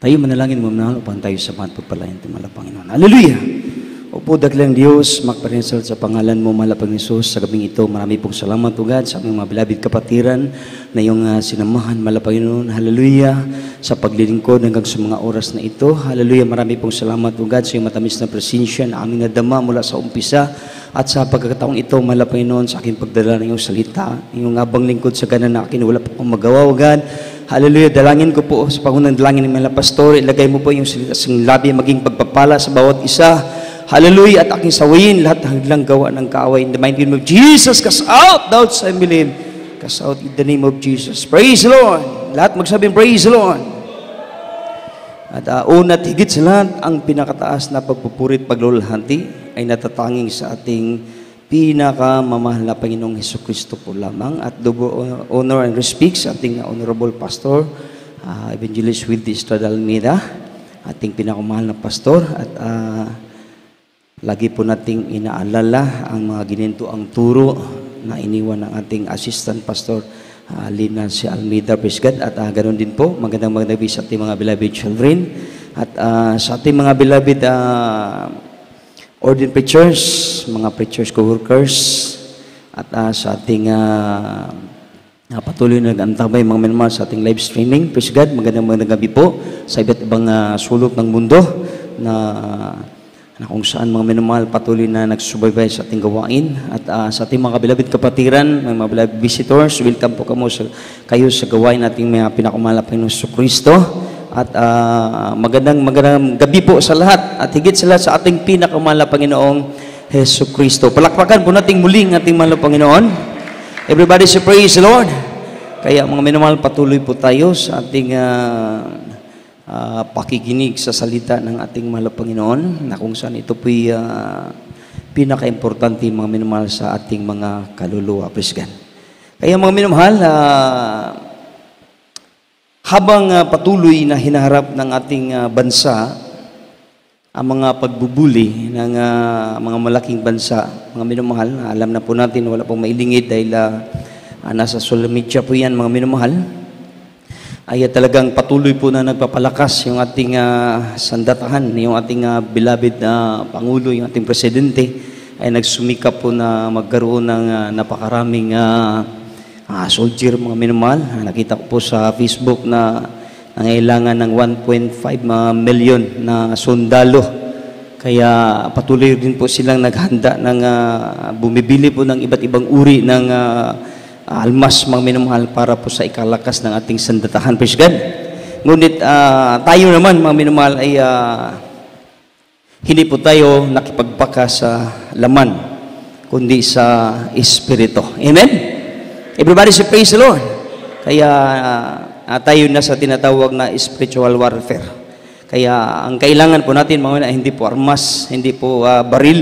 Tayo manalangin mo na upang tayo sa mga pagpalayan timala Panginoon. Hallelujah! Opo, daklang Diyos, magparinsal sa pangalan mo, malapang Jesus, sa gabing ito, marami pong salamat, O God, sa aming mga bilabid kapatiran na iyong sinamahan, malapang Panginoon. Hallelujah! Sa paglilingkod hanggang sa mga oras na ito. Hallelujah! Marami pong salamat, O God, sa iyong matamis na presensya na aming nadama mula sa umpisa at sa pagkakataong ito, malapang Panginoon, sa aking pagdala ng iyong salita, iyong abang lingkod sa kanan na akin, wala po akong magawa, O God. Hallelujah! Dalangin ko po sa pangunang dalangin ng mga pastor, ilagay mo po yung salita sa labi, maging pagpapala sa bawat isa. Hallelujah! At aking sawayin lahat ng haglang gawa ng kaaway. In the mighty name of Jesus, cast out, doubts and believe. Cast out in the name of Jesus. Praise the Lord! Lahat magsabing, praise the Lord! At una't higit sa lahat, ang pinakataas na pagpupurit paglulhanti ay natatanging sa ating pinakamamahal na Panginoong Hesukristo po lamang. At honor and respect sa ating honorable pastor, Evangelist Wildy Estrada Almeida, ating pinakamahal na pastor. At lagi po nating inaalala ang mga ginintuang turo na iniwan ng ating assistant pastor, Lina si Almeida, praise God. At ganoon din po, magandang sa ating mga beloved children. At sa ating mga beloved ordained preachers, mga preachers co-workers, at sa ating patuloy na nag-antabay mga minamahal sa ating live streaming, praise God. Magandang gabi po sa iba't ibang sulok ng mundo na kung saan mga minamahal patuloy na nagsusubaybay sa ating gawain. At sa ating mga beloved kapatiran, mga beloved visitors, welcome po kayo sa gawain nating mga pinakamahal na Panginoong Jesucristo. At magandang gabi po sa lahat. At higit sa lahat sa ating pinakamahal na Panginoong Jesucristo. Palakpakan po nating muling ating mahal na Panginoon. Everybody say praise the Lord. Kaya mga minamahal, patuloy po tayo sa ating pakikinig sa salita ng ating mahal na Panginoon, na kung saan ito po'y pinaka-importante mga minamahal sa ating mga kaluluwa. Praise God. Kaya mga minamahal, habang patuloy na hinaharap ng ating bansa ang mga pagbubuli ng mga malaking bansa, mga minamahal, alam na po natin, wala pong mailingid dahil nasa social media po yan, mga minamahal, ay talagang patuloy po na nagpapalakas yung ating sandatahan, yung ating beloved Pangulo, yung ating Presidente, ay nagsumikap po na magkaroon ng napakaraming soldier, mga minamahal. Nakita ko po sa Facebook na nangailangan ng 1.5 million na sundalo. Kaya patuloy din po silang naghanda ng bumibili po ng iba't ibang uri ng almas, mga minamahal, para po sa ikalakas ng ating sandatahan. Praise God. Ngunit tayo naman, mga minamahal, ay hindi po tayo nakipagbaka sa laman, kundi sa Espiritu. Amen? Everybody say praise the Lord. Kaya tayo na sa tinatawag na spiritual warfare. Kaya ang kailangan po natin, mga minamahal, hindi po armas, hindi po baril,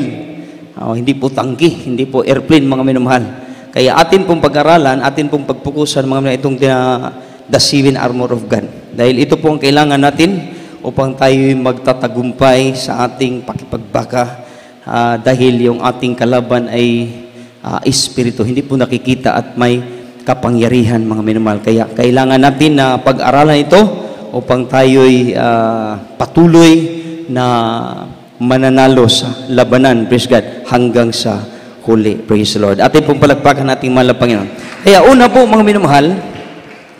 hindi po tangke, hindi po airplane, mga minamahal. Kaya atin pong pag-aralan, atin pong pagpukusan mga itong the 7 armor of God. Dahil ito po ang kailangan natin upang tayo magtatagumpay sa ating pakipagbaka, dahil yung ating kalaban ay espiritu, hindi po nakikita at may kapangyarihan, mga minamahal. Kaya kailangan natin na pag-aralan ito upang tayo'y patuloy na mananalo sa labanan, praise God, hanggang sa huli. Praise the Lord. Atin pong palagpakan nating mahal na Panginoon. Kaya una po, mga minamahal,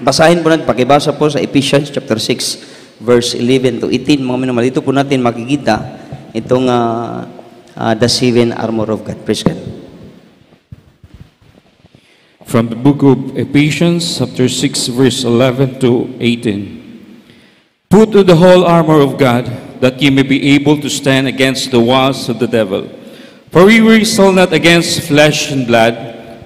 basahin po natin, pakibasa po sa Ephesians chapter 6 verse 11 to 18, mga minamahal. Ito po natin makikita itong the 7 armor of God. Praise God. From the book of Ephesians chapter 6 verse 11 to 18. Put on the whole armor of God, that ye may be able to stand against the wiles of the devil. For we wrestle not against flesh and blood,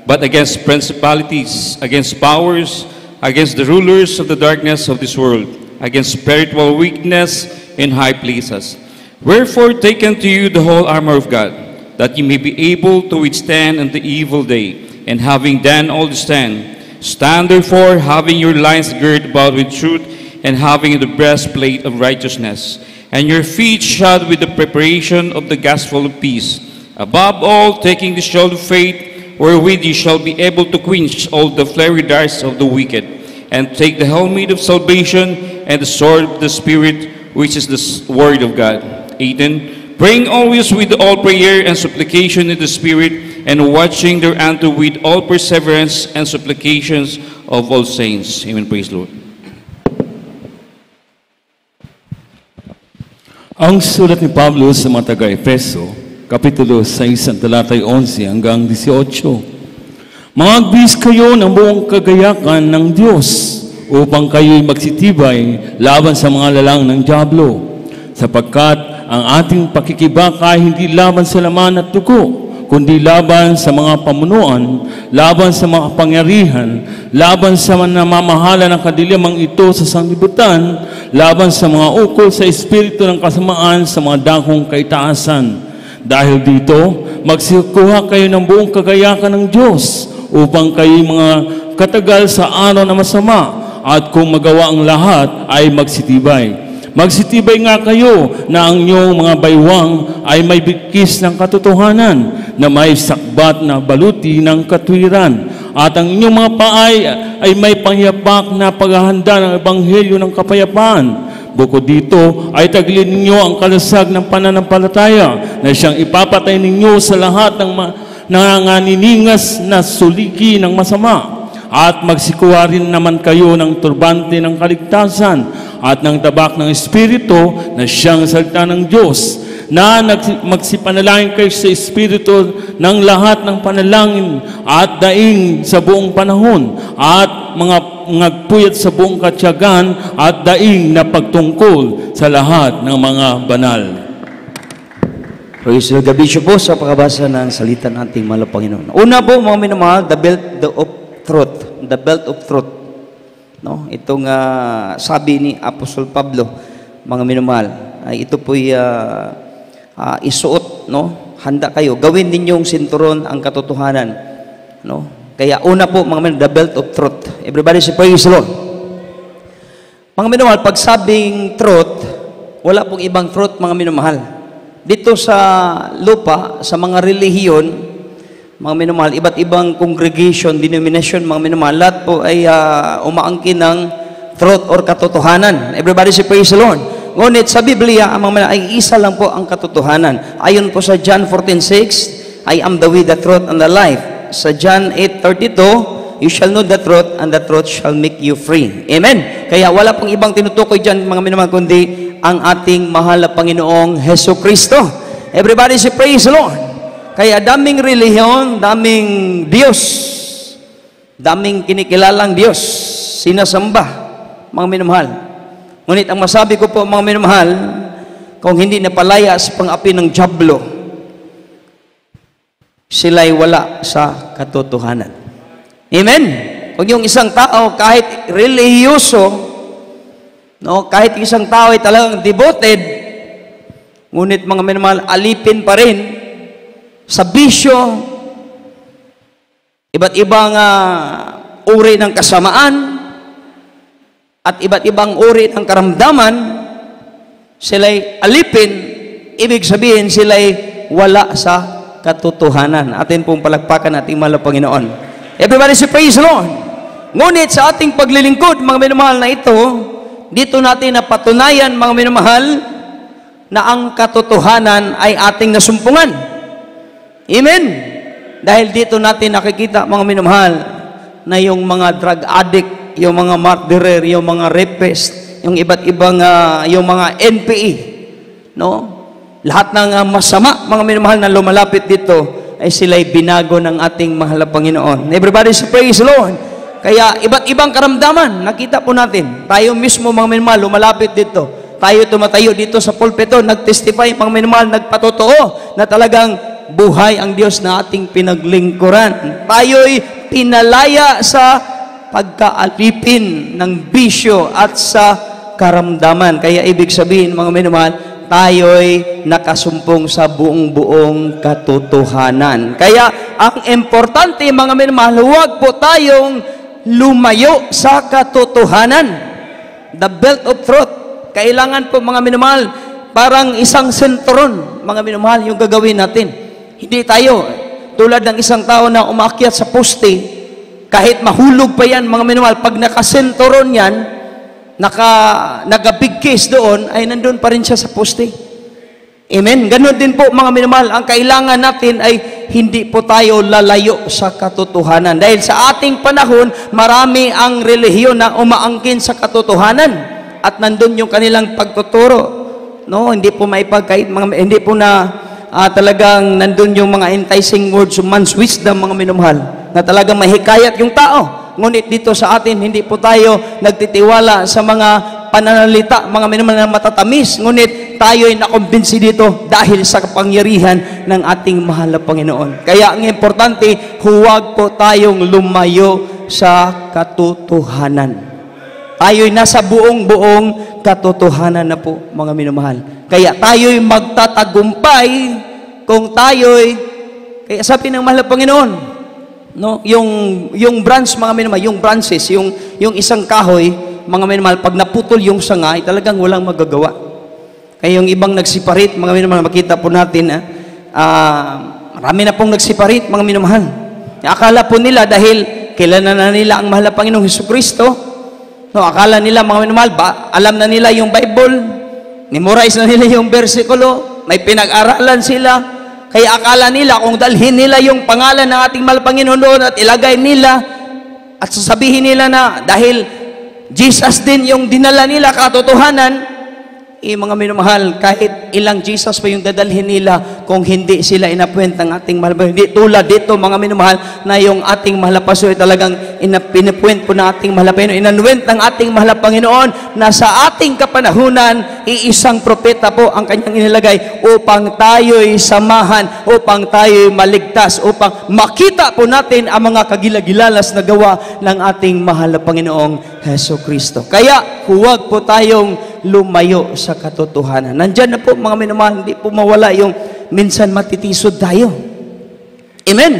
but against principalities, against powers, against the rulers of the darkness of this world, against spiritual weakness in high places. Wherefore take unto you the whole armor of God, that ye may be able to withstand in the evil day, and having done all to stand, stand therefore, having your loins girt about with truth, and having the breastplate of righteousness, and your feet shod with the preparation of the gospel of peace. Above all, taking the shield of faith, wherewith ye shall be able to quench all the fiery darts of the wicked, and take the helmet of salvation and the sword of the Spirit, which is the word of God. 18. Praying always with all prayer and supplication in the Spirit, and watching thereunto with all perseverance and supplications of all saints. Amen. Praise the Lord. Ang sulat ni Pablo sa mga taga-Efeso, Kapitulo 6, talatay 11 hanggang 18. Mag-bis kayo ng buong kagayakan ng Diyos upang kayo'y magsitibay laban sa mga lalang ng dyablo, sapagkat ang ating pakikibaka hindi laban sa laman at dugo, kundi laban sa mga pamunuan, laban sa mga kapangyarihan, laban sa mga namamahala ng kadilimang ito sa sanglibutan, laban sa mga ukol sa espiritu ng kasamaan sa mga dakong kaitaasan. Dahil dito, magsikuha kayo ng buong kagayakan ng Diyos upang kayo mga katagal sa araw na masama, at kung magawa ang lahat ay magsitibay. Magsitibay nga kayo na ang inyong mga baywang ay may bigkis ng katotohanan, na may sakbat na baluti ng katwiran, at ang inyong mga paay ay may pangyapak na paghahanda ng ebanghelyo ng kapayapaan. Bukod dito ay taglin ninyo ang kalasag ng pananampalataya na siyang ipapatay ninyo sa lahat ng nanganiningas na suliki ng masama. At magsikuha rin naman kayo ng turbante ng kaligtasan at ng tabak ng Espiritu na siyang salita ng Diyos, na magsipanalangin kayo sa Espiritu ng lahat ng panalangin at daing sa buong panahon, at mga ngagpuyat sa buong katyagan at daing na pagtungkol sa lahat ng mga banal. Praise the Bishop po sa pagkabasa ng salita ng ating mahal na Panginoon. Una po, mga minamahal, the belt of truth. The belt of truth. No? Itong sabi ni Apostol Pablo, mga minamahal, ay ito po'y isuot, no? Handa kayo. Gawin ninyong sinturon ang katotohanan. No? Kaya una po, mga minamahal, the belt of truth. Everybody say, praise the Lord. Mga minamahal, pag sabing truth, wala pong ibang truth, mga minamahal. Dito sa lupa, sa mga relihiyon, mga minamahal, iba't ibang congregation, denomination, mga minamahal, lahat po ay umaangkin ng truth or katotohanan. Everybody say, praise the Lord. Ngunit sa Biblia, ang mga minamahal, ay isa lang po ang katotohanan. Ayon po sa John 14:6, I am the way, the truth, and the life. Sa John 8:32, you shall know the truth, and the truth shall make you free. Amen. Kaya wala pong ibang tinutukoy dyan, mga minamahal, kundi ang ating mahal na Panginoong Hesus Kristo. Everybody say, praise the Lord. Kaya daming relihiyon, daming Diyos, daming kinikilalang Diyos, sinasamba, mga minamahal. Ngunit ang masabi ko po, mga minamahal, kung hindi napalaya sa pang-api ng dyablo, sila'y wala sa katotohanan. Amen? Kung yung isang tao, kahit relihiyoso, no, kahit isang tao ay talagang devoted, ngunit mga minamahal, alipin pa rin sa bisyo, iba't ibang uri ng kasamaan, at iba't ibang uri ng karamdaman, sila'y alipin, ibig sabihin sila'y wala sa katotohanan. Atin pong palakpakan ating mahal na Panginoon. Everybody say, praise the Lord. Ngunit sa ating paglilingkod, mga minamahal, na ito, dito natin napatunayan, mga minamahal, na ang katotohanan ay ating nasumpungan. Amen? Dahil dito natin nakikita, mga minamahal, na yung mga drug addict, yung mga murderer, yung mga rapist, yung iba't ibang, yung mga NPE, no? Lahat ng masama, mga minamahal, na lumalapit dito, ay sila'y binago ng ating mahal na Panginoon. Everybody say, praise the Lord. Kaya iba't ibang karamdaman, nakita po natin. Tayo mismo, mga minamahal, lumalapit dito. Tayo tumatayo dito sa pulpito, nagtestify, mga minamahal, nagpatotoo na talagang buhay ang Diyos na ating pinaglingkuran. Tayo'y pinalaya sa pagkaalipin ng bisyo at sa karamdaman. Kaya ibig sabihin, mga minamahal, tayo'y nakasumpong sa buong katotohanan. Kaya ang importante, mga minamahal, huwag po tayong lumayo sa katotohanan. The belt of truth. Kailangan po, mga minamahal, parang isang senturon, mga minamahal, yung gagawin natin. Hindi tayo tulad ng isang tao na umakyat sa poste, kahit mahulog pa yan, mga minamahal, pag nakasenturon yan, nag-big case doon, ay nandun pa rin siya sa poste. Amen? Ganon din po mga minamahal, ang kailangan natin ay hindi po tayo lalayo sa katotohanan. Dahil sa ating panahon, marami ang relihiyon na umaangkin sa katotohanan at nandun yung kanilang pagtuturo. No, hindi po maipagkait, hindi po na talagang nandun yung mga enticing words of man's wisdom, mga minamahal, na talagang mahikayat yung tao. Ngunit dito sa atin, hindi po tayo nagtitiwala sa mga pananalita, mga minamahal na matatamis. Ngunit tayo ay nakumbinsi dito dahil sa kapangyarihan ng ating mahal na Panginoon. Kaya ang importante, huwag po tayong lumayo sa katotohanan. Tayo'y nasa buong katotohanan na po, mga minamahal. Kaya tayo'y magtatagumpay kung kaya sabi ng mahal na Panginoon, no, yung branch, mga minamahal, yung branches, yung isang kahoy, mga minamahal, pag naputol yung sanga, ay talagang walang magagawa. Kaya yung ibang nagsiparit, mga minamahal, makita po natin, marami na pong nagsiparit, mga minamahal. Akala po nila dahil kilala na nila ang mahal na Panginoong Hesukristo, no, akala nila mga minamahal, alam na nila yung Bible, memorize na nila yung versikulo, may pinag-aralan sila, kaya akala nila kung dalhin nila yung pangalan ng ating mahal Panginoon doon at ilagay nila at sasabihin nila na dahil Jesus din yung dinala nila, katotohanan, mga minamahal, kahit ilang Jesus pa yung dadalhin nila kung hindi sila inapuwent ng ating mahal. Hindi tulad dito, mga minamahal, na yung ating mahal na paso ay talagang pinapuwent po ng ating mahal na Panginoon. Inanuwent ng ating mahal na Panginoon na sa ating kapanahunan, iisang propeta po ang kanyang inilagay upang tayo'y samahan, upang tayo'y maligtas, upang makita po natin ang mga kagilagilalas na gawa ng ating mahal na Panginoong Hesukristo. Kaya huwag po tayong lumayo sa katotohanan. Nandyan na po mga minamahal, hindi po mawala yung minsan matitisod tayo. Amen?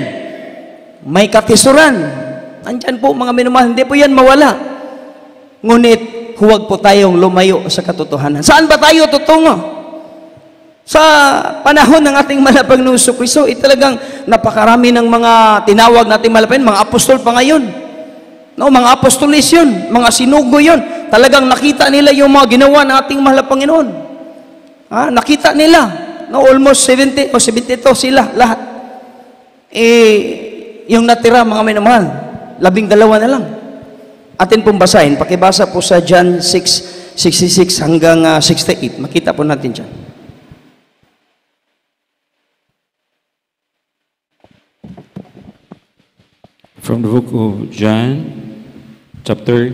May katisuran. Nandyan po mga minamahal, hindi po yan mawala. Ngunit huwag po tayong lumayo sa katotohanan. Saan ba tayo tutungo? Sa panahon ng ating mahal na Panginoong Hesukristo, talagang napakarami ng mga tinawag nating mahal na Panginoon, mga apostol pa ngayon. No, mga apostolis yun, mga sinugo yun. Talagang nakita nila yung mga ginawa ng ating mahal na Panginoon. Nakita nila. No, almost 70 o 72 sila, lahat. Yung natira, mga minamahal, 12 na lang. Atin pong basahin. Pakibasa po sa John 6:66 hanggang 68. Makita po natin dyan. From the book of John, chapter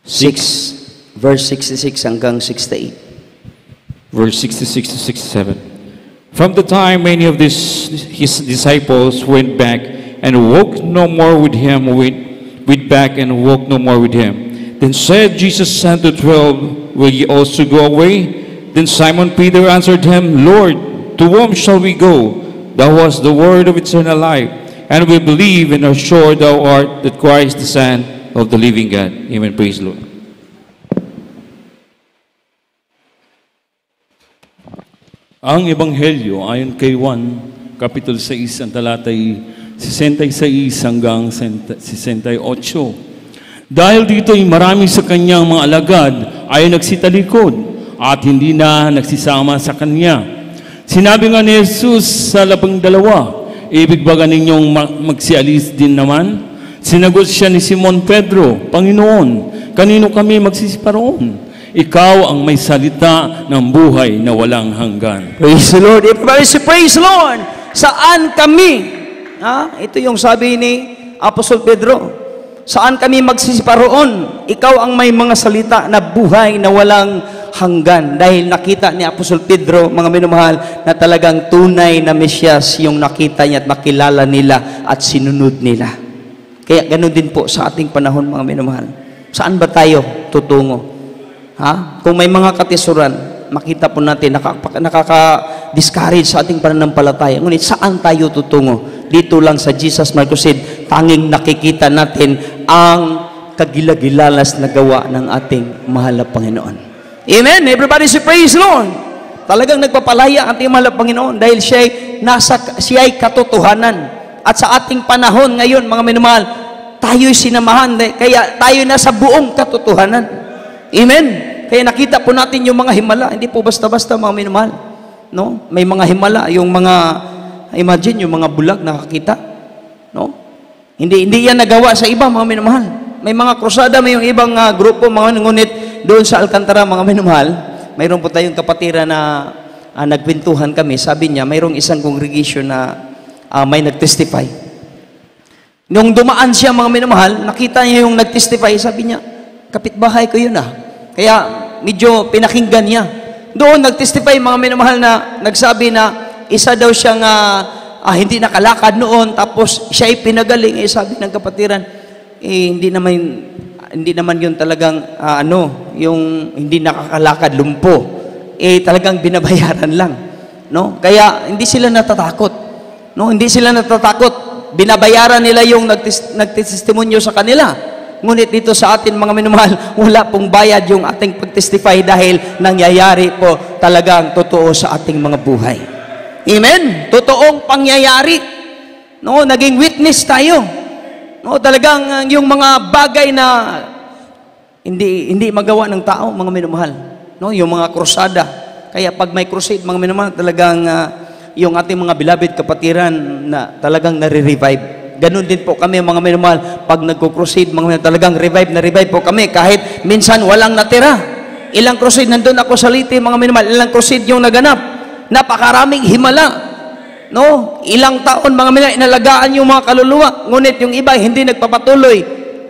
6, verse 66 hanggang 68. verse 66 to 67. From the time many of his disciples went back and walked no more with him, went back and walked no more with him. Then said Jesus unto 12, Will ye also go away? Then Simon Peter answered him, Lord, to whom shall we go? Thou hast the word of eternal life. And we believe and are sure thou art that Christ the Son of the living God. Amen. Praise the Lord. Ang Ebanghelyo ayon kay Juan, Kapitulo 6, ang talatay 66 hanggang 68. Dahil dito ay marami sa kanyang mga alagad ay nagsitalikod at hindi na nagsisama sa kanya. Sinabi nga ni Jesus sa 12, ibig ba ninyong magsialis din naman? Sinagot siya ni Simon Pedro, Panginoon, kanino kami magsisiparoon? Ikaw ang may salita ng buhay na walang hanggan. Praise the Lord. Everybody say, praise the Lord. Saan kami? Ito yung sabi ni Apostol Pedro. Saan kami magsisiparoon? Ikaw ang may mga salita na buhay na walang hanggan. Dahil nakita ni Apostol Pedro, mga minamahal, na talagang tunay na Mesyas yung nakita niya at makilala nila at sinunod nila. Kaya ganoon din po sa ating panahon, mga minamahal. Saan ba tayo tutungo? Kung may mga katisuran, makita po natin, nakaka-discourage sa ating pananampalataya. Ngunit saan tayo tutungo? Dito lang sa Jesus Marcosid, tanging nakikita natin ang kagilagilalas na gawa ng ating mahal na Panginoon. Amen? Everybody say praise the Lord. Talagang nagpapalaya ang ating mahal na Panginoon dahil siya ay katotohanan. At sa ating panahon ngayon, mga minamahal, tayo'y sinamahan, kaya tayo nasa buong katotohanan. Amen? Kaya nakita po natin yung mga himala, hindi po basta-basta mga minamahal. No? May mga himala, yung mga, imagine, yung mga bulag nakakita. No? Hindi yan nagawa sa iba, mga minamahal. May mga krusada, may yung ibang grupo, mga ngunit doon sa Alcantara, mga minamahal, mayroon po tayong kapatiran na nagkwentuhan kami. Sabi niya, mayroong isang congregation na may nagtestify. Nung dumaan siya, mga minamahal, nakita niya yung nagtestify, sabi niya, kapitbahay ko yun Kaya medyo pinakinggan niya. Doon nagtestify, mga minamahal, na nagsabi na isa daw siyang hindi nakalakad noon, tapos siya ay pinagaling. Sabi ng kapatiran, hindi naman yun talagang yung hindi nakakalakad, lumpo. Talagang binabayaran lang. No? Kaya hindi sila natatakot. No? Hindi sila natatakot. Binabayaran nila yung nagtestimonyo sa kanila. Ngunit dito sa atin, mga minamahal, wala pong bayad yung ating pagtestify dahil nangyayari po talagang totoo sa ating mga buhay. Amen? Totoong pangyayari. No? Naging witness tayo. No? Talagang yung mga bagay na hindi magawa ng tao, mga minamahal. No? Yung mga krusada. Kaya pag may crusade, mga minamahal, talagang yung ating mga beloved kapatiran na talagang nare-revive. Ganun din po kami, mga minamahal, pag nagko-crusade, mga minamahal, talagang revive po kami kahit minsan walang natira. Ilang crusade, nandun ako sa Liti, mga minamahal, ilang crusade yung naganap. Napakaraming himala. No? Ilang taon, mga minamahal, inalagaan yung mga kaluluwa. Ngunit yung iba, hindi nagpapatuloy.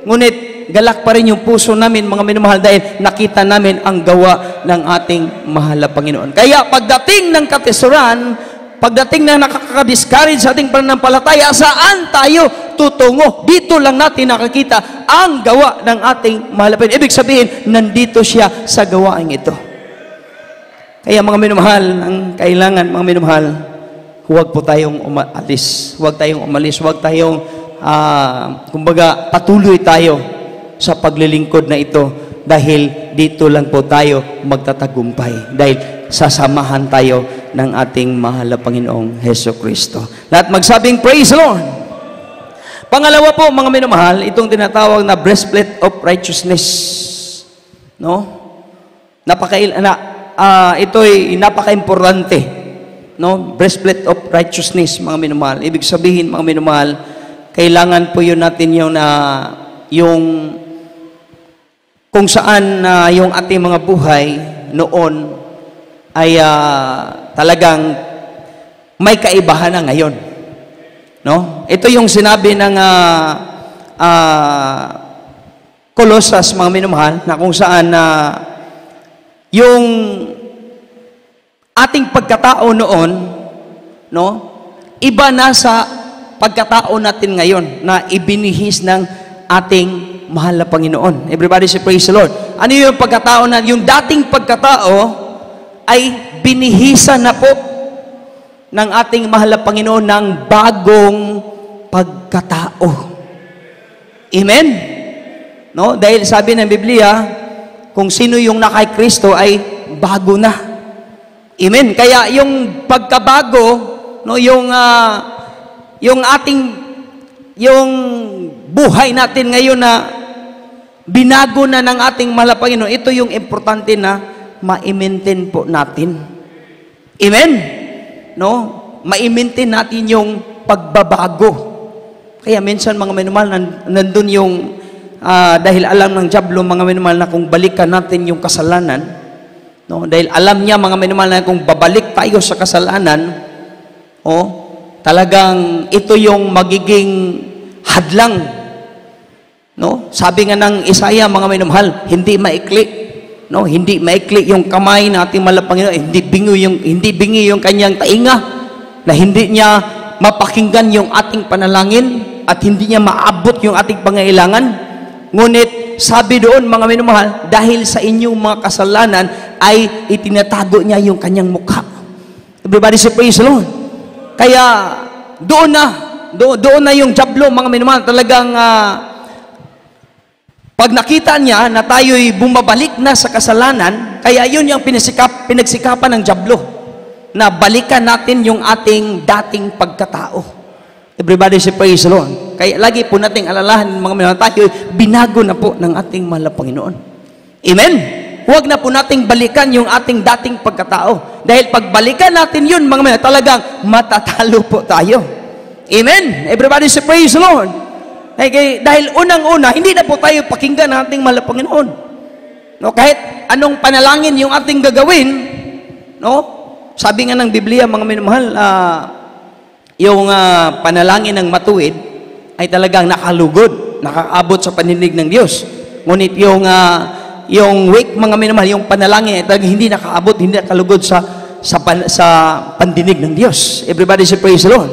Ngunit galak pa rin yung puso namin, mga minamahal, dahil nakita namin ang gawa ng ating mahal na Panginoon. Kaya pagdating ng katisuran, pagdating na nakaka-discourage sa ating pananampalataya, saan tayo tutungo? Dito lang natin nakakita ang gawa ng ating mahal na Panginoon. Ibig sabihin, nandito siya sa gawain ito. Kaya mga minamahal, ang kailangan, mga minamahal, huwag po tayong umalis. Huwag tayong umalis. Huwag tayong, kumbaga, patuloy tayo sa paglilingkod na ito dahil dito lang po tayo magtatagumpay. Dahil sasamahan tayo ng ating mahal na Panginoong Heso Kristo. Lahat magsabing, Praise the Lord! Pangalawa po, mga minamahal, itong tinatawag na breastplate of righteousness. No? Ito'y napaka-importante. No? Breastplate of righteousness, mga minamahal. Ibig sabihin, mga minamahal, kailangan po yun natin yung kung saan yung ating mga buhay noon ay talagang may kaibahan na ngayon. No? Ito yung sinabi ng Colossus, mga minamahal, na kung saan yung ating pagkatao noon, no? Iba na sa pagkatao natin ngayon na ibinihis ng ating mahal na Panginoon. Everybody say, Praise the Lord. Ano yung pagkatao na, yung dating pagkatao ay binihisan na po ng ating mahal na Panginoon ng bagong pagkatao. Amen? No? Dahil sabi ng Biblia, kung sino yung nakay Kristo ay bago na. Amen? Kaya yung pagkabago, no, yung buhay natin ngayon na binago na ng ating mahal na Panginoon, ito yung importante na ma-maintain po natin. Amen? No? Ma-maintain natin yung pagbabago. Kaya minsan, mga minamahal, nandun yung dahil alam ng dyablo, mga minamahal, na kung balikan natin yung kasalanan, no? Dahil alam niya, mga minamahal, na kung babalik tayo sa kasalanan, talagang ito yung magiging hadlang. No? Sabi nga ng Isaiah, mga minamahal, hindi maikli. No, hindi maikli yung kamay ng ating mahal na Panginoon, hindi bingi yung kanyang tainga, na hindi niya mapakinggan yung ating panalangin at hindi niya maabot yung ating pangailangan. Ngunit sabi doon, mga minamahal, dahil sa inyong mga kasalanan ay itinatago niya yung kanyang mukha. Everybody say, Praise the Lord. Kaya doon na yung dyablo, mga minamahal, talagang pag nakita niya na tayo'y bumabalik na sa kasalanan, kaya yun yung pinagsikapan ng dyablo, na balikan natin yung ating dating pagkatao. Everybody say praise the Lord. Kaya lagi po nating alalahan mga minamahal, tayo binago na po ng ating mahal na Panginoon. Amen? Huwag na po nating balikan yung ating dating pagkatao. Dahil pagbalikan natin yun, mga minamahal, talagang matatalo po tayo. Amen? Everybody say praise the Lord. Dahil unang-una, hindi na po tayo pakinggan ng ating mahal na Panginoon. No, kahit anong panalangin yung ating gagawin, no? Sabi nga ng Biblia, mga minamahal, yung panalangin ng matuwid ay talagang nakalugod, nakakaabot sa paninig ng Diyos. Ngunit yung weak, mga minamahal, yung panalangin ay talagang hindi nakaabot, hindi nakalugod sa pandinig ng Diyos. Everybody say praise the Lord.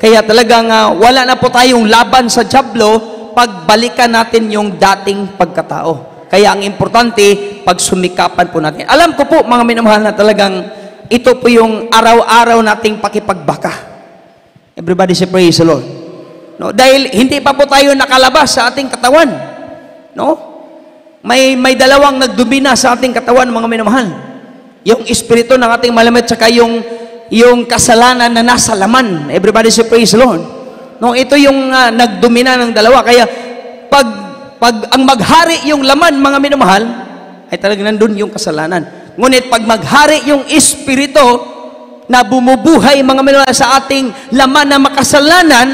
Kaya talagang wala na po tayong laban sa dyablo pagbalikan natin yung dating pagkatao. Kaya ang importante, pagsumikapan po natin. Alam ko po, mga minamahal, na talagang ito po yung araw-araw nating pakipagbaka. Everybody say praise the Lord. No, dahil hindi pa po tayo nakalabas sa ating katawan. No? May dalawang nagdomina sa ating katawan, mga minamahal. Yung espiritu ng ating malamit tsaka yung kasalanan na nasa laman. Everybody say praise the Lord. No, ito yung nagdomina ng dalawa. Kaya pag ang maghari yung laman, mga minamahal, ay talagang nandun yung kasalanan. Ngunit pag maghari yung espiritu na bumubuhay, mga minamahal, sa ating laman na makasalanan,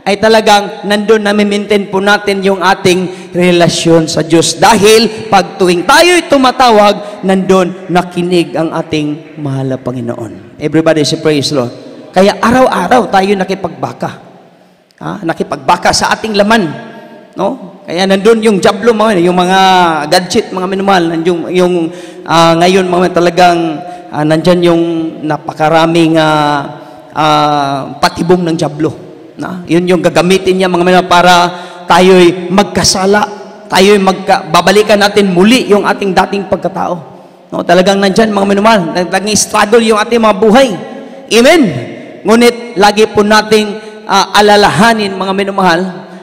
ay talagang nandun na maintain po natin yung ating relasyon sa Diyos. Dahil pag tuwing tayo'y tumatawag, nandun nakinig ang ating mahal na Panginoon. Everybody say praise the Lord. Kaya araw-araw tayo nakipagbaka. Nakipagbaka sa ating laman. No? Kaya nandun yung dyablo, yung mga gadget, mga minamahal, yung ngayon, mga talagang nandyan yung napakaraming patibong ng dyablo. Yun yung gagamitin niya, mga minamahal, para tayo'y magkasala, tayo'y babalikan natin muli yung ating dating pagkatao. No, talagang nandyan, mga minamahal, talagang struggle yung ating mga buhay. Amen? Ngunit lagi po nating alalahanin, mga minamahal,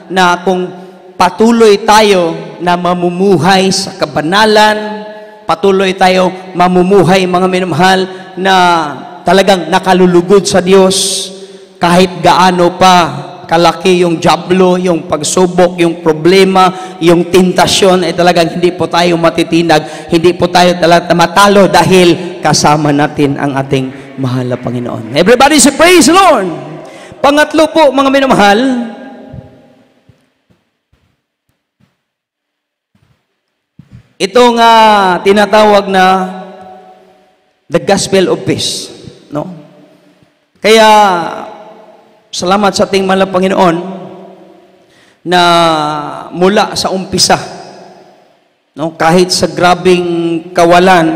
na kung patuloy tayo na mamumuhay sa kabanalan, patuloy tayo mamumuhay, mga minamahal, na talagang nakalulugod sa Diyos, kahit gaano pa kalaki yung dyablo, yung pagsubok, yung problema, yung tentasyon, ay talagang hindi po tayo matitinag, hindi po tayo talagang matalo dahil kasama natin ang ating mahal na Panginoon. Everybody say praise the Lord. Pangatlo po, mga minamahal, itong tinatawag na the gospel of peace. No? Kaya, salamat sa ating mahal na Panginoon na mula sa umpisa, no, kahit sa grabing kawalan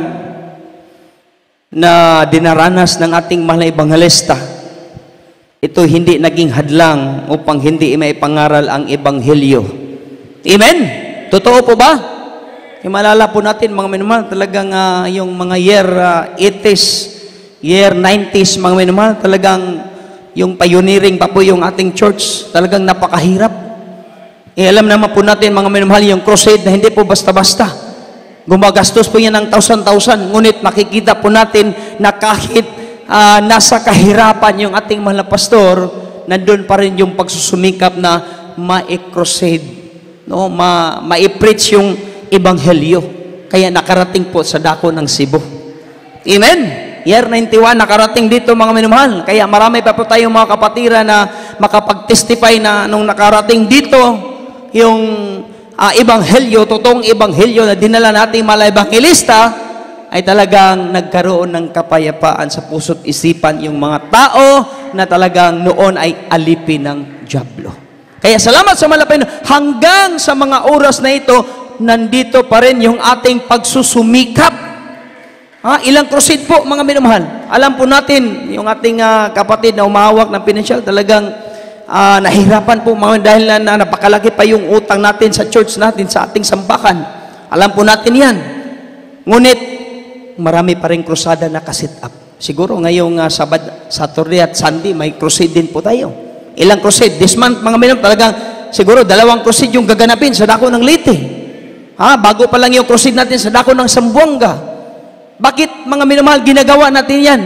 na dinaranas ng ating mahal na ebanghelista, ito hindi naging hadlang upang hindi maipangaral ang ebanghelyo. Amen? Totoo po ba? Malala po natin, mga minamahal, talagang yung mga year 80s, year 90s, mga minamahal, talagang yung pioneering pa po yung ating church, talagang napakahirap. Alam naman po natin, mga minamahal, yung crusade na hindi po basta-basta. Gumagastos po yan ng 1,000. Ngunit makikita po natin na kahit nasa kahirapan yung ating mahal na pastor, nandun pa rin yung pagsusumikap na ma-crusade, no? Ma-preach yung ebanghelyo. Kaya nakarating po sa dako ng Cebu. Amen? Year 91, nakarating dito, mga minamahal. Kaya marami pa po tayong mga kapatiran na makapag-testify na nung nakarating dito, yung ebanghelyo, totoong ebanghelyo na dinala nating mga ebanghelista, ay talagang nagkaroon ng kapayapaan sa puso't isipan yung mga tao na talagang noon ay alipin ng dyablo. Kaya salamat sa malapit, hanggang sa mga oras na ito, nandito pa rin yung ating pagsusumikap. Ilang crusade po, mga minamahal. Alam po natin, yung ating kapatid na umahawak ng pinansyal, talagang nahirapan po, mga dahil na napakalaki pa yung utang natin sa church natin, sa ating sambakan. Alam po natin yan. Ngunit, marami pa rin krusada na kasit up. Siguro ngayong Saturday at Sunday, may crusade din po tayo. Ilang crusade? This month, mga minamahal, talagang siguro 2 crusade yung gaganapin sa dako ng Leyte. Bago pa lang yung crusade natin sa dako ng Sambuanga. Bakit, mga minamahal, ginagawa natin yan?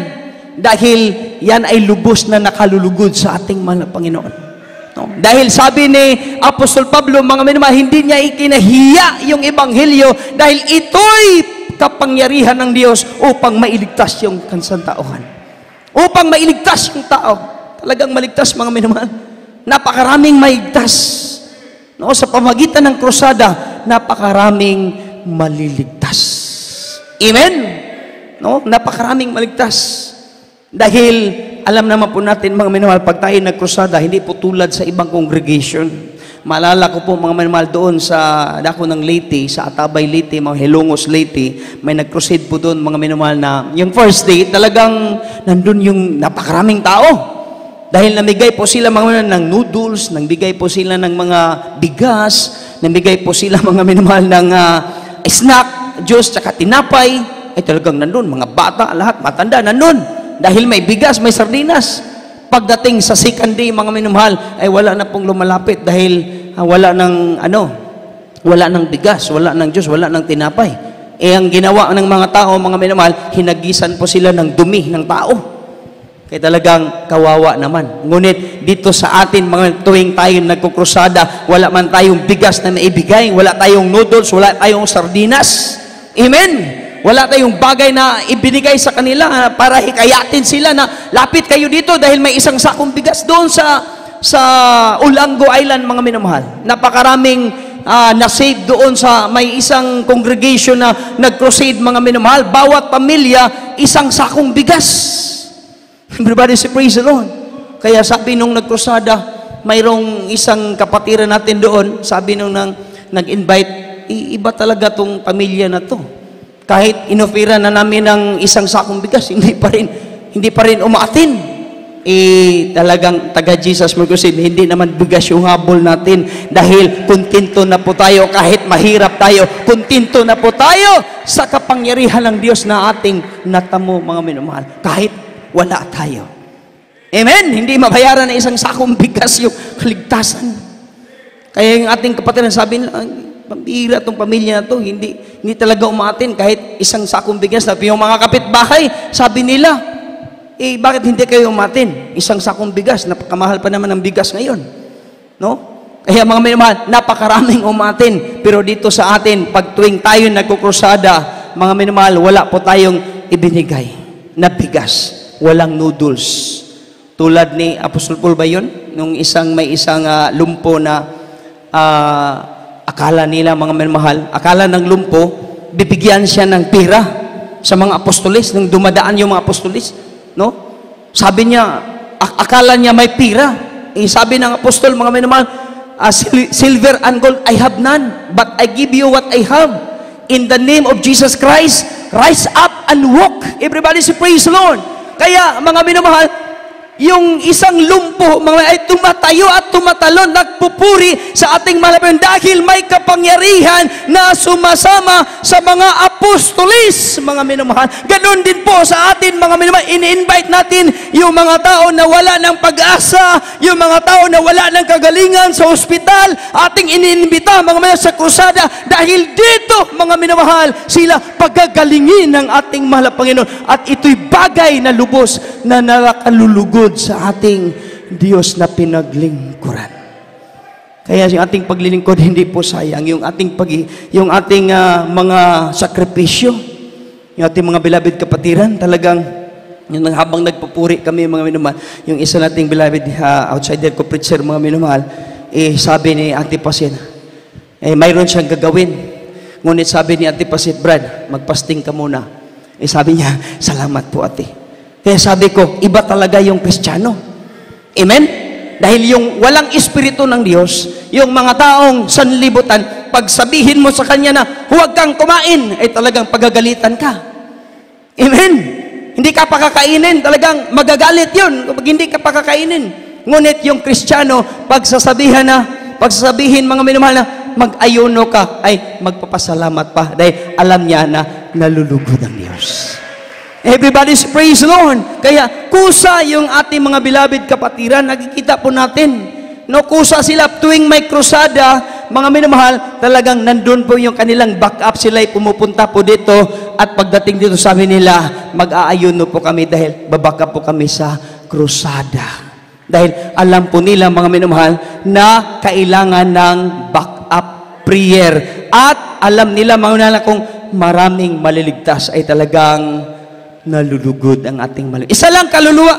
Dahil yan ay lubos na nakalulugod sa ating mahal na Panginoon. No? Dahil sabi ni Apostol Pablo, mga minamahal, hindi niya ikinahiya yung ebanghelyo dahil ito'y kapangyarihan ng Diyos upang mailigtas yung kansantauhan. Upang mailigtas yung tao. Talagang maligtas, mga minamahal. Napakaraming maigtas. No? Sa pamagitan ng krusada, napakaraming maliligtas. Amen? No? Napakaraming maligtas. Dahil alam naman po natin, mga minamahal, pag tayo nagkrusada, hindi po tulad sa ibang congregation. Maalala ko po, mga minamahal, doon sa dako ng Leyte, sa Atabay Leyte, mga Hilongos Leyte, may nag-crusade po doon, mga minamahal, na yung first day, talagang nandun yung napakaraming tao. Dahil namigay po sila, mga minamahal, ng noodles, namigay po sila ng mga bigas, namigay po sila, mga minamahal, ng snack, juice, tsaka tinapay. Ay talagang nandun, mga bata, lahat, matanda, nandun. Dahil may bigas, may sardinas. Pagdating sa second day, mga minamahal, ay wala na pong lumalapit dahil wala ng bigas, wala ng juice, wala ng tinapay. Eh ang ginawa ng mga tao, mga minamahal, hinagisan po sila ng dumi ng tao. Kaya talagang kawawa naman. Ngunit dito sa atin, mga tuwing tayo nagkukrusada, wala man tayong bigas na maibigay, wala tayong noodles, wala tayong sardinas. Amen? Wala tayong bagay na ibinigay sa kanila para hikayatin sila na lapit kayo dito dahil may isang sakong bigas doon sa Ulango Island, mga minamahal. Napakaraming na-save doon sa may isang congregation na nag-crusade, mga minamahal. Bawat pamilya, isang sakong bigas. Everybody say praise the Lord. Kaya sabi nung nagkrusada, mayroong isang kapatiran natin doon, sabi nung nag-invite, iba talaga tong pamilya na to. Kahit inofera na namin ng isang sakong bigas, hindi pa rin umaatin. Talagang taga Jesus Crusade, hindi naman bigas yung habol natin dahil kontento na po tayo kahit mahirap tayo. Kontento na po tayo sa kapangyarihan ng Diyos na ating natamo, mga minamahal. Kahit wala tayo. Amen? Hindi mabayaran na isang sakong bigas yung kaligtasan. Kaya yung ating kapatid sabi nila, pambira itong pamilya na to, hindi talaga umaatin kahit isang sakong bigas. Yung mga kapitbahay, sabi nila, bakit hindi kayo umatin? Isang sakong bigas, napakamahal pa naman ng bigas ngayon. No? Kaya mga minamahal, napakaraming umatin. Pero dito sa atin, pag tuwing tayo nagkukrusada, mga minamahal, wala po tayong ibinigay na bigas. Walang noodles. Tulad ni Apostol Paul ba yun? Nung may isang lumpo na akala nila, mga minamahal, akala ng lumpo, bibigyan siya ng pera sa mga apostolis, nung dumadaan yung mga apostolis, no? Sabi niya, akala niya may pera. Sabi ng apostol, mga minamahal, silver and gold I have none, but I give you what I have. In the name of Jesus Christ, rise up and walk. Everybody say praise the Lord. Kaya, mga minamahal, yung isang lumpo, mga ay tumatayo at tumatalon, nagpupuri sa ating malapitan dahil may kapangyarihan na sumasama sa mga apostolis, mga minamahal. Ganon din po sa atin, mga minamahal, ini-invite natin yung mga tao na wala ng pag-asa, yung mga tao na wala ng kagalingan sa ospital, ating iniimbita, mga minamahal, sa krusada, dahil dito, mga minamahal, sila pagagalingin ng ating mahal na Panginoon. At ito'y bagay na lubos na nakakalulugod sa ating Diyos na pinaglingkuran. Kaya yung ating paglilingkod hindi po sayang, yung ating mga sakripisyo, yung ating mga beloved kapatiran, talagang yung habang nagpupuri kami, mga minamahal, yung isa nating beloved outsider ko preacher, mga minamahal, sabi ni Antipasit, mayroon siyang gagawin. Ngunit sabi ni Antipasit, Brad, magpasting ka muna. Sabi niya, salamat po ate. Kaya sabi ko, iba talaga yung Kristiyano. Amen? Dahil yung walang espiritu ng Diyos, yung mga taong sanlibutan, pag sabihin mo sa kanya na huwag kang kumain, ay talagang pagagalitan ka. Amen? Hindi ka pakakainin, talagang magagalit yun kapag hindi ka pakakainin. Ngunit yung Kristiyano, pagsasabihin, mga minamahal na mag-ayuno ka, ay magpapasalamat pa dahil alam niya na nalulugod ang Diyos. Everybody's praise Lord. Kaya kusa yung ating mga beloved kapatiran, nakikita po natin, no, kusa sila tuwing may krusada, mga minamahal, talagang nandun po yung kanilang backup, sila'y pumupunta po dito, at pagdating dito sabi nila, mag-aayuno po kami dahil babaka po kami sa krusada. Dahil alam po nila, mga minamahal, na kailangan ng backup prayer. At alam nila, mga minamahal, kung maraming maliligtas ay talagang nalulugod ang ating malililigtas. Isa lang kaluluwa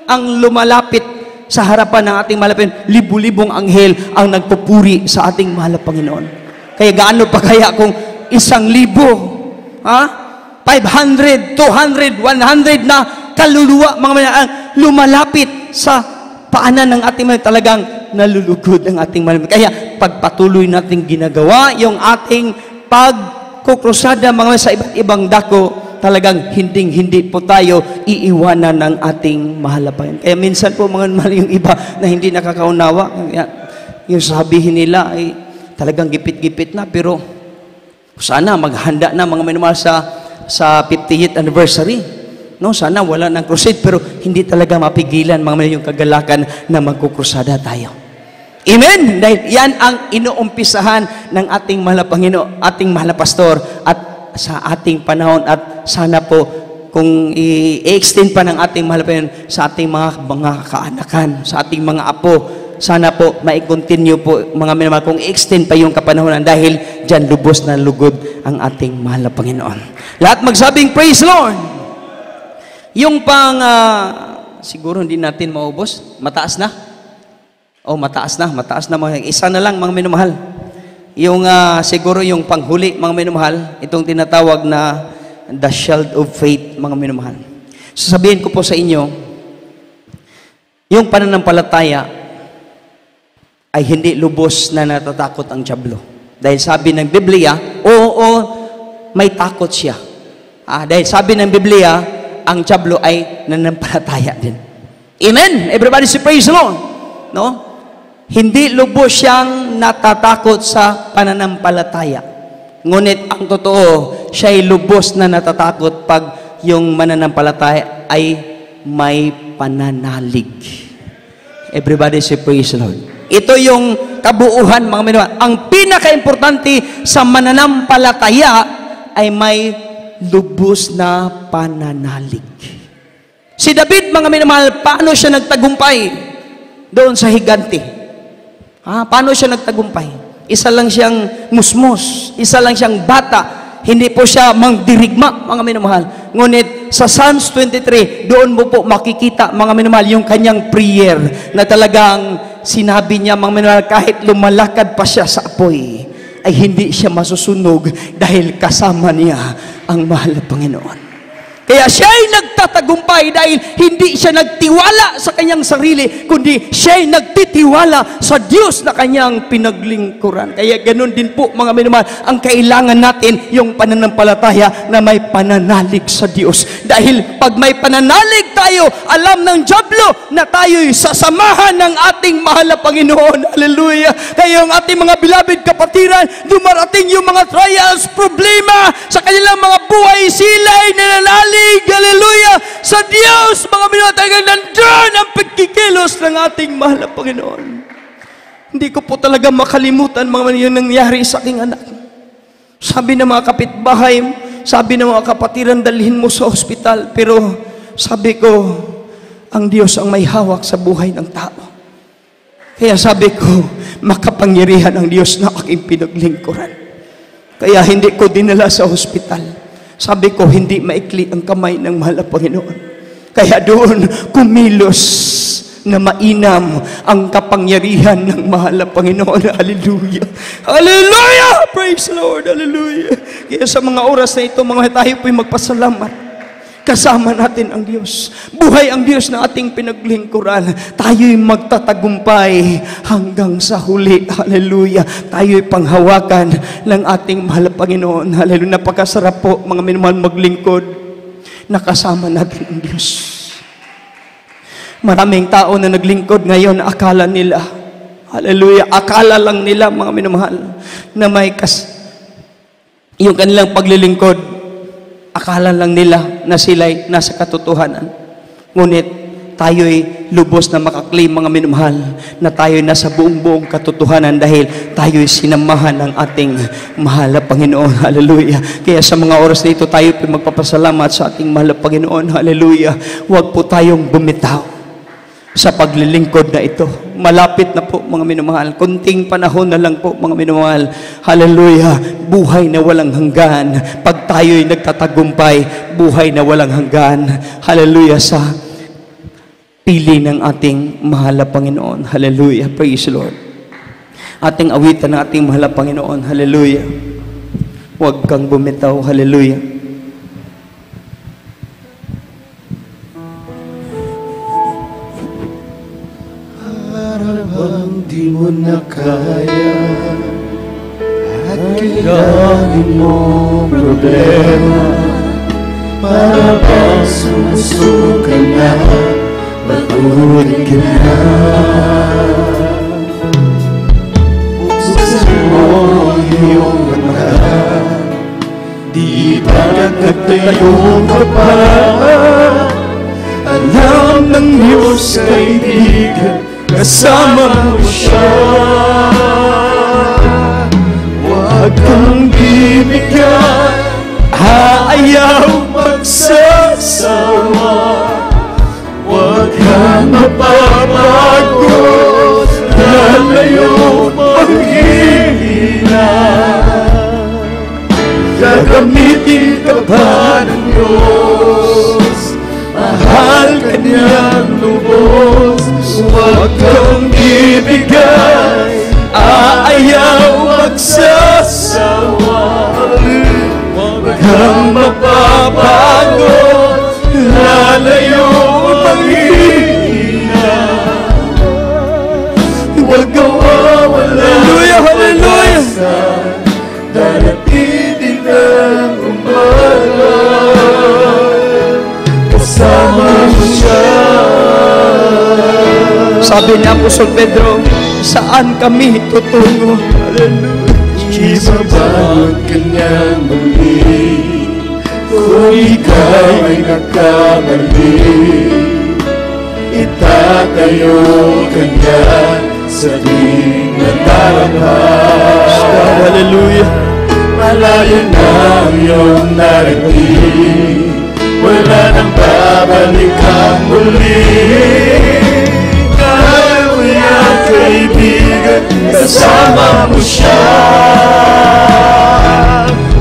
ang lumalapit sa harapan ng ating mahal na Panginoon. Libu-libong anghel ang nagpupuri sa ating mahal na Panginoon. Kaya gaano pa kaya kung 1,000, 500, 200, 100 na kaluluwa, mga minamahal, lumalapit sa paanan ng ating mahal, talagang nalulugod ang ating mahal. Kaya pagpatuloy natin ginagawa yung ating pagkukrusada, mga minamahal, sa iba't ibang dako, talagang hindi po tayo iiwanan ng ating mahal na Panginoon. Kaya minsan po, mga mahal, yung iba na hindi nakakaunawa, yung sabihin nila ay talagang gipit-gipit na, pero sana maghanda na, mga minamahal, sa 50th anniversary. No, sana wala ng crusade, pero hindi talaga mapigilan, mga minamahal, yung kagalakan na magkukrusada tayo. Amen? Dahil yan ang inuumpisahan ng ating mahal na Panginoon, ating mahal na pastor, at sa ating panahon, at sana po kung i-extend pa ng ating mahal na Panginoon sa ating mga kaanakan, sa ating mga apo, sana po mai-continue po, mga minamahal, kung i-extend pa yung kapanahonan, dahil dyan lubos na lugod ang ating mahal na Panginoon. Lahat magsabing praise Lord. Yung siguro hindi natin maubos, mataas na. Mataas na, mga isa na lang, mga minamahal. Yung siguro yung panghuli, mga minamahal, itong tinatawag na the shield of faith, mga minamahal. Sasabihin ko po sa inyo, yung pananampalataya ay hindi lubos na natatakot ang dyablo. Dahil sabi ng Biblia, may takot siya. Dahil sabi ng Biblia, ang dyablo ay nananampalataya din. Amen? Everybody say praise the Lord. No? Hindi lubos siyang natatakot sa pananampalataya. Ngunit ang totoo, siya ay lubos na natatakot pag yung mananampalataya ay may pananalig. Everybody say praise the Lord. Ito yung kabuuhan, mga minamahal. Ang pinaka-importante sa mananampalataya ay may lubos na pananalig. Si David, mga minamahal, paano siya nagtagumpay doon sa higante? Paano siya nagtagumpay? Isa lang siyang musmos, isa lang siyang bata, hindi po siya mangdirigma, mga minamahal. Ngunit sa Psalms 23, doon mo po makikita, mga minamahal, yung kanyang prayer na talagang sinabi niya, mga minamahal, kahit lumalakad pa siya sa apoy, ay hindi siya masusunog dahil kasama niya ang mahal na Panginoon. Kaya siya ay nagtatagumpay dahil hindi siya nagtiwala sa kanyang sarili, kundi siya ay nagtitiwala sa Diyos na kanyang pinaglingkuran. Kaya ganun din po, mga minamahal, ang kailangan natin yung pananampalataya na may pananalig sa Diyos. Dahil pag may pananalig tayo, alam ng dyablo na tayo'y sasamahan ng ating mahal na Panginoon. Hallelujah! Kaya yung ating mga beloved kapatiran, dumarating yung mga trials, problema sa kanilang mga buhay, sila ay nananalig. Hallelujah! Sa Diyos, mga minamahal, talagang nandyan ang pagkikilos ng ating mahal na Panginoon. Hindi ko po talaga makalimutan, mga minamahal, yung nangyari sa aking anak. Sabi ng mga kapitbahay, sabi ng mga kapatiran, dalhin mo sa ospital. Pero sabi ko, ang Diyos ang may hawak sa buhay ng tao. Kaya sabi ko, makapangyarihan ang Diyos na aking pinaglingkuran. Kaya hindi ko dinala sa ospital. Sabi ko, hindi maikli ang kamay ng mahal na Panginoon. Kaya doon, kumilos na mainam ang kapangyarihan ng mahal na Panginoon. Hallelujah! Hallelujah! Praise the Lord! Hallelujah! Kaya sa mga oras na ito, mga tayo po'y magpasalamat. Kasama natin ang Diyos. Buhay ang Diyos na ating pinaglingkuran. Tayo'y magtatagumpay hanggang sa huli. Hallelujah. Tayo'y panghawakan ng ating mahal na Panginoon. Hallelujah. Napakasarap po, mga minamahal, maglingkod. Nakasama natin ang Diyos. Maraming tao na naglingkod ngayon, akala nila, hallelujah, akala lang nila, mga minamahal, na may yung kanilang paglilingkod, akala lang nila na sila'y nasa katotohanan. Ngunit tayo'y lubos na makaklaim, mga minamahal, na tayo'y nasa buong katotohanan dahil tayo'y sinamahan ng ating mahal na Panginoon. Hallelujah. Kaya sa mga oras na ito, tayo po magpapasalamat sa ating mahal na Panginoon. Hallelujah. Huwag po tayong bumitaw. sa paglilingkod na ito. Malapit na po mga minamahal. Kunting panahon na lang po mga minamahal. Hallelujah. Buhay na walang hanggan. Pag tayo'y nagtatagumpay, buhay na walang hanggan. Hallelujah sa pili ng ating mahal na Panginoon. Hallelujah. Praise the Lord. Ating awitan ng ating mahal na Panginoon. Hallelujah. Huwag kang bumitaw. Hallelujah. Parang di mo na kaya at kailangan mo problema, para bang sumusuka na, matulog ka na. Buksan mo iyong mata, di ba nagtayo ka pa? Alam ng Diyos, kaibigan, kasama mo siya. Huwag kang bibigyan, ayaw magsasawa. Huwag kang mapapagod, lalayo maghihina. Gagamitin ka ba ng Diyos? Mahal ka niyang lubos. Huwag kang bibigay, ayaw magsasawa. Huwag kang mapapagod, lalayo maghihina. Huwag kang mawala. Hallelujah, hallelujah. Darating ang umaga, kasama mo siya. Sabi ni Apostol Pedro, saan kami tutungo? Hallelujah. Ibabalot ka niya muli kung ikaw ay nagkamali. Itatayo ka niya sa tuwing nadarama. Hallelujah. Malayo na ang iyong narating, wala nang babalik ang muli. Kaibigan, kasama mo siya.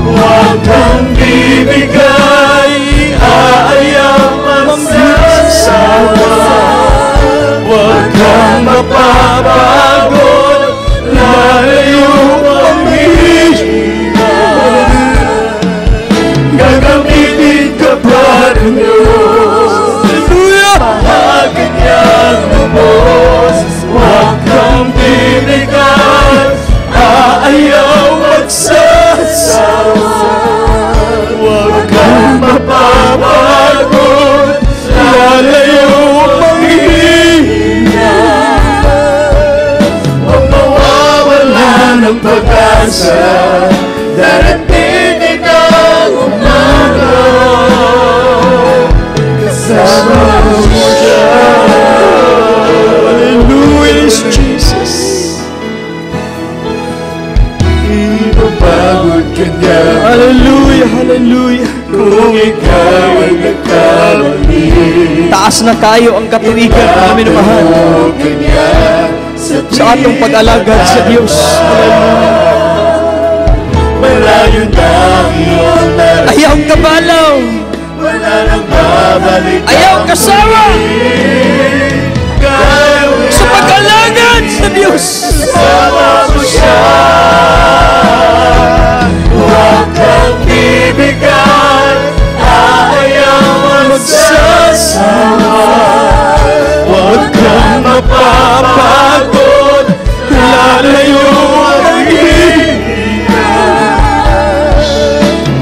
Huwag kang bibigay, ayaw magsasawa. Huwag kang mapapagod, lalayo maghihina. Gagamitin ka pa ng Diyos. Mahal ka niyang lubos. Huwag kang bibigay, ayaw magsasawa. Huwag kang mapapagod, lalayo maghihina. Huwag mawawala ng pag-asa, darating ang umaga, kasama mo siya. Jesus. Ipapagod ka niya. Hallelujah, hallelujah. Kung ikaw ay nagkamali, Taas na kayo ang katuwigan na minamahal sa atong pag-alagad sa Diyos. malayo na ang iyong narating. Ayaw kabalaw. Wala nang babalik. Ayaw kasawa sa pag-alagad sa Diyos. Kasama mo siya. Huwag kang bibigay, ayaw magsasawa. Huwag kang mapapagod, lalayo ang hihina.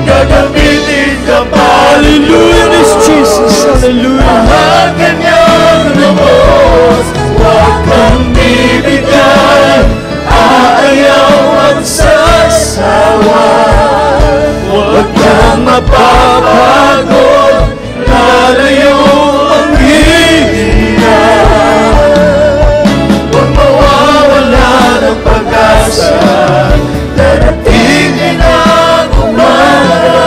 Gagamitin ka pa. Hallelujah, this Jesus. Hallelujah. Mahal ka niyang lubos. Huwag kang bibigay, ayaw magsasawa. Huwag kang mapapagod, lalayo ang hihina. Huwag mawawala ng pag-asa, darating din ang umaga.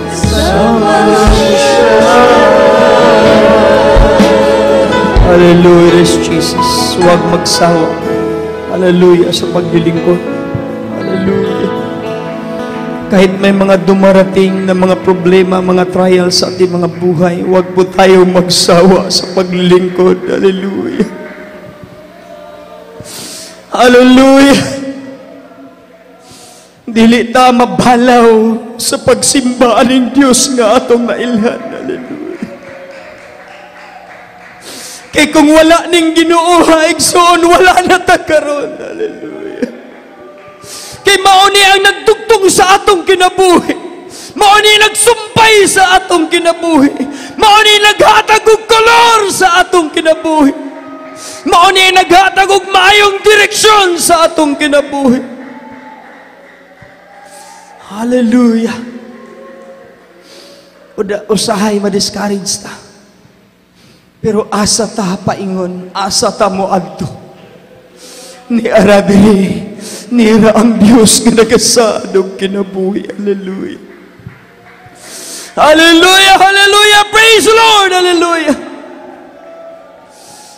Kasama mo siya. Hallelujah, Jesus. Huwag magsawa. Hallelujah, sa paglilingkod. Hallelujah. Kahit may mga dumarating na mga problema, mga trials sa ating mga buhay, huwag po tayo magsawa sa paglilingkod. Hallelujah. Hallelujah. Dili ta mabalaw sa pagsimba ng Diyos nga atong nailhan. Hallelujah. Kay kung wala ning Ginoo haigsoon, wala na ta karon. Hallelujah. Kay mauni ang nagtugtong sa atong kinabuhi. Mauni nagsumpay sa atong kinabuhi. Mauni naghatag og kolor sa atong kinabuhi. Mauni naghatag og maayong direksyon sa atong kinabuhi. Hallelujah. Usahay ma-discourage ta. Pero asa ta paingon, asa ta mo adto. Ni aradiri, nira ang Dios nga nagasadog kinabuhi. Hallelujah. Hallelujah, hallelujah, praise the Lord, hallelujah.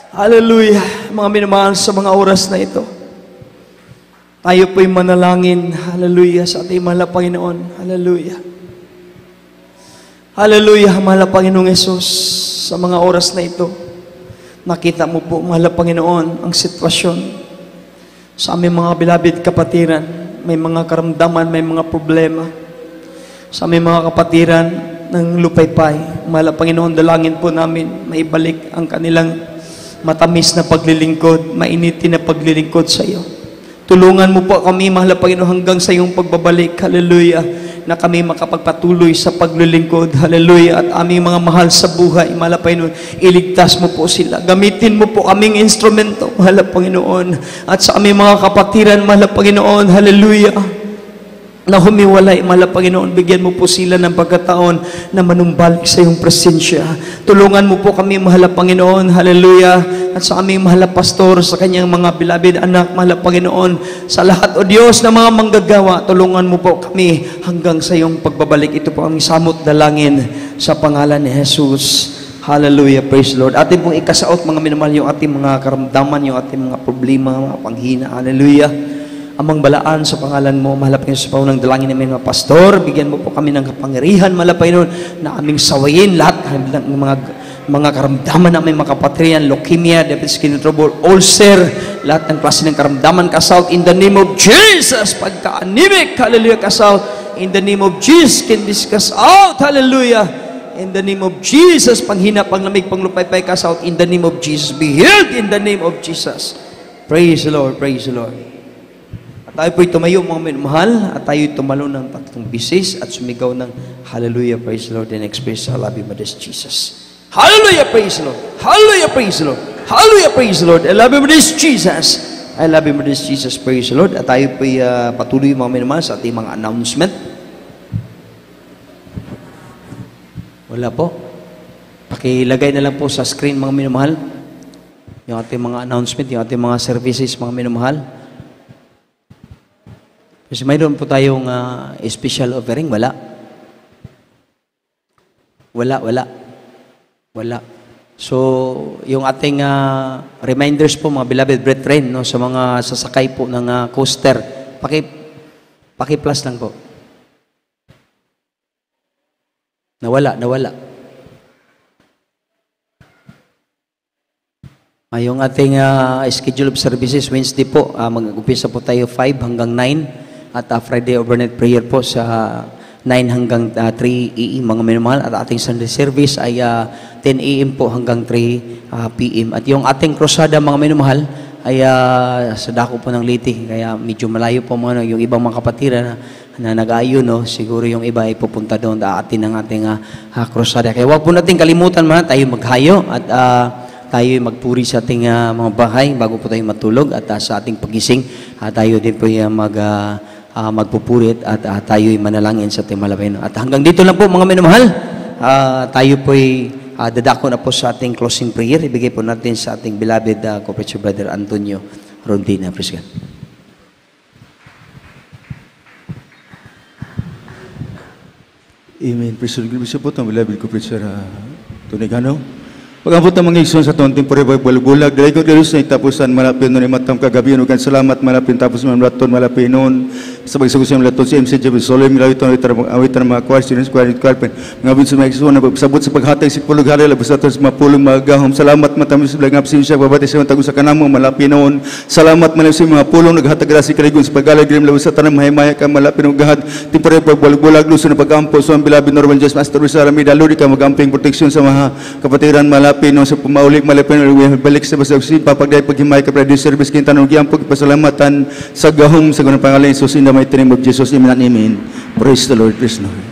Hallelujah, mga minamahal sa mga oras na ito. Tayo po'y manalangin, hallelujah, sa ating mahal na Panginoon, hallelujah. Hallelujah, mahal na Panginoong Yesus, sa mga oras na ito, nakita mo po, mahal na Panginoon, ang sitwasyon sa aming mga beloved kapatiran, may mga karamdaman, may mga problema, sa aming mga kapatiran ng lupaypay, mahal na Panginoon, dalangin po namin, maibalik ang kanilang matamis na paglilingkod, mainitin na paglilingkod sa iyo. Tulungan mo po kami, mahal na Panginoon, hanggang sa iyong pagbabalik. Hallelujah. Na kami makapagpatuloy sa paglilingkod. Hallelujah. At aming mga mahal sa buhay, mahal na Panginoon, iligtas mo po sila. Gamitin mo po aming instrumento, mahal na Panginoon. At sa aming mga kapatiran, mahal na Panginoon, hallelujah, na humiwalay, mahal na Panginoon, bigyan mo po sila ng pagkataon na manumbalik sa iyong presensya. Tulungan mo po kami, mahal na Panginoon, hallelujah, at sa aming mahal na pastor, sa kanyang mga beloved anak, mahal na Panginoon, sa lahat, o Diyos, na mga manggagawa, tulungan mo po kami hanggang sa iyong pagbabalik. Ito po ang samot dalangin sa pangalan ni Jesus. Hallelujah, praise the Lord. Atin pong ikasaot, mga minamahal, yung ating mga karamdaman, yung ating mga problema, mga panghina. Hallelujah. Amang balaan sa pangalan mo, mahal na sa paunang dalangin namin mga pastor, bigyan mo po kami ng kapangyarihan, mahal na na aming sawayin lahat ng mga karamdaman namin, mga kapatriyan, leukemia, diabetes, kidney trouble, ulcer, lahat ng klase ng karamdaman, kasalt, in the name of Jesus, pagka-anemic, hallelujah, kasalt, in the name of Jesus, can this cast out, hallelujah, in the name of Jesus, panghina, panglamig, panglupay-pay, kasalt, in the name of Jesus, be healed in the name of Jesus. Praise the Lord, praise the Lord. At tayo po'y tumayo, mga minamahal, at tayo'y tumalo ng 3 bisis at sumigaw ng hallelujah, praise the Lord, and express I love you, Modest Jesus. Hallelujah, praise the Lord. Hallelujah, praise the Lord. Hallelujah, praise the Lord. I love you, Modest Jesus. I love you, Modest Jesus, praise the Lord. At tayo po'y patuloy, mga minamahal, sa ating mga announcement. Wala po. Pakilagay na lang po sa screen, mga minamahal, yung ating mga announcement, yung ating mga services, mga minamahal. Kasi mayroon po tayong special offering. Wala. So, yung ating reminders po, mga beloved brethren, no, sa mga sasakay po ng coaster, paki-plus lang po. Nawala. Yung ating schedule of services, Wednesday po, mag-umpisa po tayo 5 hanggang 9. At Friday overnight prayer po sa 9 hanggang 3 AM, mga minamahal. At ating Sunday service ay 10 AM po hanggang 3 PM. At yung ating krusada, mga minamahal, ay sa dako po ng Leyte. Kaya medyo malayo po yung ibang mga kapatiran na nag-aayon, no? Siguro yung iba ay pupunta doon daatin ng ating krusada. Kaya huwag po natin kalimutan, tayo maghayo at tayo magpuri sa ating mga bahay bago po tayo matulog. At sa ating pagising, tayo din po magpupurit at tayo'y manalangin sa ating malapay. At hanggang dito lang po, mga minamahal, tayo po'y dadako na po sa ating closing prayer. Ibigay po natin sa ating beloved Corporate Brother Antonio Rondina. Praise God. Amen. Praise the Lord. Bisa po itong beloved Corporate Tonegano. Pag-abot ng mga igsoon sa itong temporary bulag-bulag, dahil kong Diyos na itapusan, malapin nun, imatang kagabi, ugan salamat, malapin tapos malaton, malapin nun, sa pagsagusin malaton si MC Jebel Solim, awitan ng mga questions, mga binsun mga igsoon, na pagsabot sa paghatag, si pulog hari, labas natin sa mga pulong mga gahom, salamat matamis sa bilang absensya, babati sa mga tago sa kanamong, malapin nun, salamat malam sa mga pulong, naghatag rasi kaligon, sa pag-alagrim, labas sa tanang mahimaya ka, malapin ng gahad, temporary bulag-bulag, luso na pag-ampo, so ang bilabid Norman Jess, Master Rizal, Amidalo, di ka mag-amping proteksyon sa mga kapatiran, malapin no sa pumaulik malapin balik sa basag papagday paghimay ka prayer service kinta no giyang pagpasalamatan sa gahom sa gunang pangalan Jesus in the mighty name of Jesus, amen and amen. Praise the Lord, praise the Lord.